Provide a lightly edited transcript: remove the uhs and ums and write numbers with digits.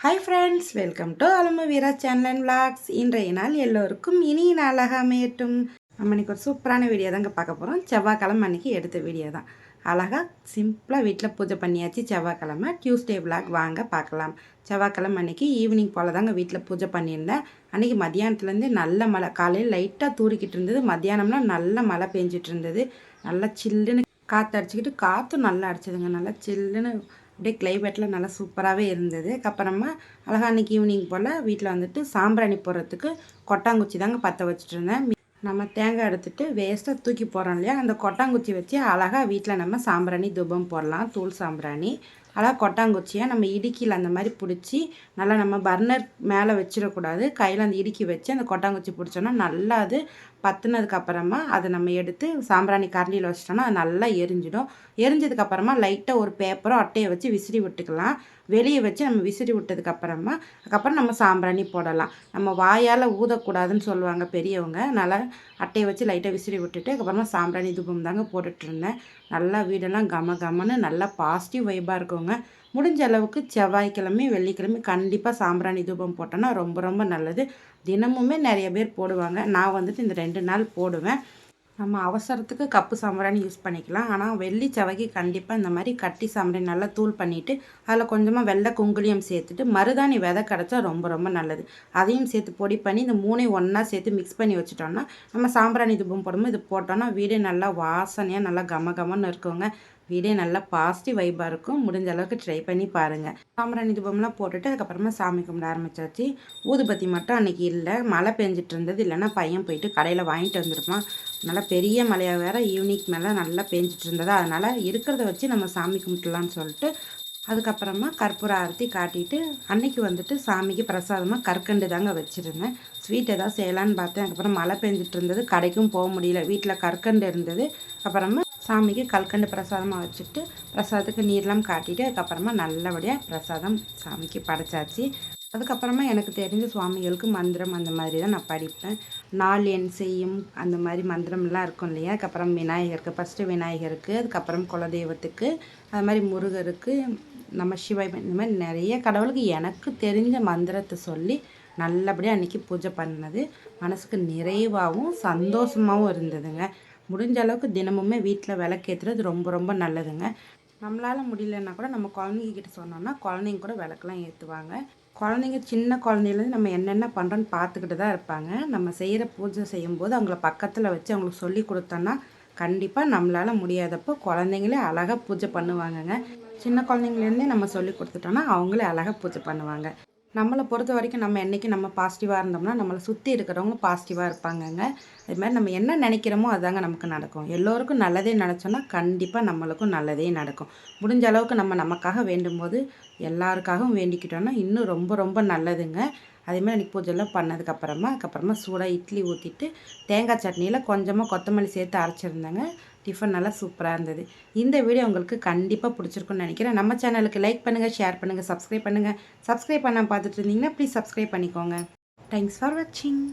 Hi friends, welcome to Alamu Veera channel and vlogs. இன்றைய நாள் எல்லோருக்கும் இனிய நாளாக அமையட்டும். நம்ம இன்றைக்கி ஒரு சூப்பரான வீடியோ தாங்க பார்க்க போகிறோம். செவ்வாய்க்கிழமை அன்றைக்கி எடுத்த வீடியோ தான். அழகாக சிம்பிளாக வீட்டில் பூஜை பண்ணியாச்சு. செவ்வாய்க்கிழமை டியூஸ்டே விளாக் வாங்க பார்க்கலாம். செவ்வாய்க்கிழமை அன்றைக்கி ஈவினிங் போல் தாங்க வீட்டில் பூஜை பண்ணியிருந்தேன். அன்றைக்கி மத்தியானத்துலேருந்தே நல்ல மழை. காலையில் லைட்டாக தூரிக்கிட்டு இருந்தது, மத்தியானம்லாம் நல்ல மழை பெஞ்சிட்டு இருந்தது. நல்லா சில்லுன்னு காற்று அடிச்சுக்கிட்டு, காற்றும் நல்லா அடிச்சதுங்க. நல்லா சில்லுன்னு அப்படியே கிளைமேட்டில் நல்லா சூப்பராகவே இருந்தது. அதுக்கப்புறமா அழகா அன்றைக்கி ஈவினிங் போல் வீட்டில் வந்துட்டு சாம்பிராணி போடுறதுக்கு கொட்டாங்குச்சி தாங்க பற்ற வச்சுட்டு இருந்தேன். நம்ம தேங்காய் எடுத்துகிட்டு வேஸ்ட்டாக தூக்கி போடுறோம் இல்லையா, அந்த கொட்டாங்குச்சி வச்சு அழகாக வீட்டில் நம்ம சாம்பிராணி தூபம் போடலாம். தூள் சாம்பிராணி அழகாக கொட்டாங்குச்சியாக நம்ம இடுக்கியில் அந்த மாதிரி பிடிச்சி நல்லா நம்ம பர்னர் மேலே வச்சிடக்கூடாது. கையில் அந்த இடுக்கி வச்சு அந்த கொட்டாங்குச்சி பிடிச்சோன்னா நல்லா அது பற்றினதுக்கப்புறமா அதை நம்ம எடுத்து சாம்பிராணி கரண்டியில் வச்சிட்டோன்னா அது நல்லா எரிஞ்சிடும். எரிஞ்சதுக்கப்புறமா லைட்டாக ஒரு பேப்பரோ அட்டையை வச்சு விசிறி விட்டுக்கலாம். வெளியே வச்சு நம்ம விசிறி விட்டதுக்கப்புறமா அதுக்கப்புறம் நம்ம சாம்பிராணி போடலாம். நம்ம வாயால் ஊதக்கூடாதுன்னு சொல்லுவாங்க பெரியவங்க. நல்லா அட்டையை வச்சு லைட்டாக விசிறி விட்டுட்டு அதுக்கப்புறமா சாம்பிராணி தூபம் தாங்க போட்டுட்ருந்தேன். நல்லா வீடெல்லாம் கம கமன்னு நல்லா பாசிட்டிவ் வைப்பாக இருக்குங்க. முடிஞ்ச அளவுக்கு செவ்வாய்க்கிழமை வெள்ளிக்கிழமை கண்டிப்பாக சாம்பிராணி தூபம் போட்டோன்னா ரொம்ப ரொம்ப நல்லது. தினமுமே நிறைய பேர் போடுவாங்க. நான் வந்துட்டு இந்த 2 நாள் போடுவேன். நம்ம அவசரத்துக்கு கப்பு சாம்பிராணி யூஸ் பண்ணிக்கலாம். ஆனால் வெள்ளி செவ்வாய்க்கு கண்டிப்பாக இந்த மாதிரி கட்டி சாம்பிராணி நல்லா தூள் பண்ணிவிட்டு அதில் கொஞ்சமாக வெள்ளை குங்குலியம் சேர்த்துட்டு மருதாணி விதை கிடச்சா ரொம்ப ரொம்ப நல்லது. அதையும் சேர்த்து பொடி பண்ணி இந்த 3ஐயும் ஒன்றா சேர்த்து மிக்ஸ் பண்ணி வச்சுட்டோன்னா நம்ம சாம்பிராணி தூபம் போடும்போது இது போட்டோன்னா வீடே நல்லா வாசனையாக நல்லா கம கமன்னு இருக்குங்க. வீடே நல்லா பாசிட்டிவ் வைப்பாக இருக்கும். முடிஞ்ச அளவுக்கு ட்ரை பண்ணி பாருங்கள். சாம்பிராணி தூபம்லாம் போட்டுட்டு அதுக்கப்புறமா சாமி கும்பிட ஆரம்பித்தாச்சு. ஊதுபத்தி மட்டும் அன்றைக்கி இல்லை, மழை பெஞ்சிட்டு இருந்தது. இல்லைன்னா பையன் போயிட்டு கடையில் வாங்கிட்டு வந்துருப்பான். நல்லா பெரிய மழையாக வேறு ஈவினிங் மேலே நல்லா பெஞ்சிட்டு இருந்ததா, அதனால் இருக்கிறத வச்சு நம்ம சாமி கும்பிட்டுலான்னு சொல்லிட்டு அதுக்கப்புறமா கற்பூர ஆரத்தி காட்டிட்டு அன்னைக்கு வந்துட்டு சாமிக்கு பிரசாதமாக கற்கண்டு தாங்க வச்சுருந்தேன். ஸ்வீட் ஏதாவது செய்யலான்னு பார்த்தேன். அதுக்கப்புறம் மழை பெஞ்சிட்டு இருந்தது, கடைக்கும் போக முடியல. வீட்டில் கற்கண்டு இருந்தது. அப்புறமா சாமிக்கு கல்கண்டு பிரசாதமாக வச்சுட்டு பிரசாதத்துக்கு நீர்லாம் காட்டிட்டு அதுக்கப்புறமா நல்லபடியாக பிரசாதம் சாமிக்கு படைச்சாச்சு. அதுக்கப்புறமா எனக்கு தெரிஞ்ச சுவாமிகளுக்கு மந்திரம் அந்த மாதிரி தான் நான் படிப்பேன். நாள் எண் செய்யும் அந்த மாதிரி மந்திரம்லாம் இருக்கும் இல்லையா. அதுக்கப்புறம் விநாயகருக்கு, ஃபஸ்ட்டு விநாயகருக்கு, அதுக்கப்புறம் குலதெய்வத்துக்கு, அது மாதிரி முருகருக்கு, நம்ம சிவாய், இந்த மாதிரி நிறைய கடவுளுக்கு எனக்கு தெரிஞ்ச மந்திரத்தை சொல்லி நல்லபடியாக அன்றைக்கி பூஜை பண்ணது மனசுக்கு நிறைவாகவும் சந்தோஷமாகவும் இருந்ததுங்க. முடிஞ்ச அளவுக்கு தினமுமே வீட்டில் விளக்கேற்றுறது ரொம்ப ரொம்ப நல்லதுங்க. நம்மளால் முடியலன்னா கூட நம்ம குழந்தைங்கக்கிட்ட சொன்னோன்னா குழந்தைங்க கூட விளக்கெலாம் ஏற்றுவாங்க. குழந்தைங்க சின்ன குழந்தையிலேருந்து நம்ம என்னென்ன பண்ணுறோன்னு பார்த்துக்கிட்டு தான் இருப்பாங்க. நம்ம செய்கிற பூஜை செய்யும்போது அவங்கள பக்கத்தில் வச்சு அவங்களுக்கு சொல்லி கொடுத்தோன்னா கண்டிப்பாக நம்மளால் முடியாதப்போ குழந்தைங்களே அழகாக பூஜை பண்ணுவாங்கங்க. சின்ன குழந்தைங்கலேருந்தே நம்ம சொல்லி கொடுத்துட்டோன்னா அவங்களே அழகாக பூஜை பண்ணுவாங்க. நம்மளை பொறுத்த வரைக்கும் நம்ம என்றைக்கு நம்ம பாசிட்டிவாக இருந்தோம்னா நம்மளை சுற்றி இருக்கிறவங்க பாசிட்டிவாக இருப்பாங்கங்க. அது மாதிரி நம்ம என்ன நினைக்கிறோமோ அதுதாங்க நமக்கு நடக்கும். எல்லோருக்கும் நல்லதே நினச்சோன்னா கண்டிப்பாக நம்மளுக்கும் நல்லதே நடக்கும். முடிஞ்ச அளவுக்கு நம்ம நமக்காக வேண்டும்போது எல்லாருக்காகவும் வேண்டிக்கிட்டோன்னா இன்னும் ரொம்ப ரொம்ப நல்லதுங்க. அதேமாதிரி அன்றைக்கி பூஜைலாம் அதுக்கப்புறமா சூடாக இட்லி ஊற்றிட்டு தேங்காய் சட்னியில் கொஞ்சமாக கொத்தமல்லி சேர்த்து அரைச்சிருந்தேங்க. டிஃபன் நல்லா சூப்பராக இருந்தது. இந்த வீடியோ உங்களுக்கு கண்டிப்பாக பிடிச்சிருக்குன்னு நினைக்கிறேன். நம்ம சேனலுக்கு லைக் பண்ணுங்கள், ஷேர் பண்ணுங்கள், சப்ஸ்கிரைப் பண்ணுங்கள். சப்ஸ்கிரைப் பண்ண பார்த்துட்டு இருந்தீங்கன்னா ப்ளீஸ் சப்ஸ்கிரைப் பண்ணிக்கோங்க. தேங்க்ஸ் ஃபார் வாட்சிங்.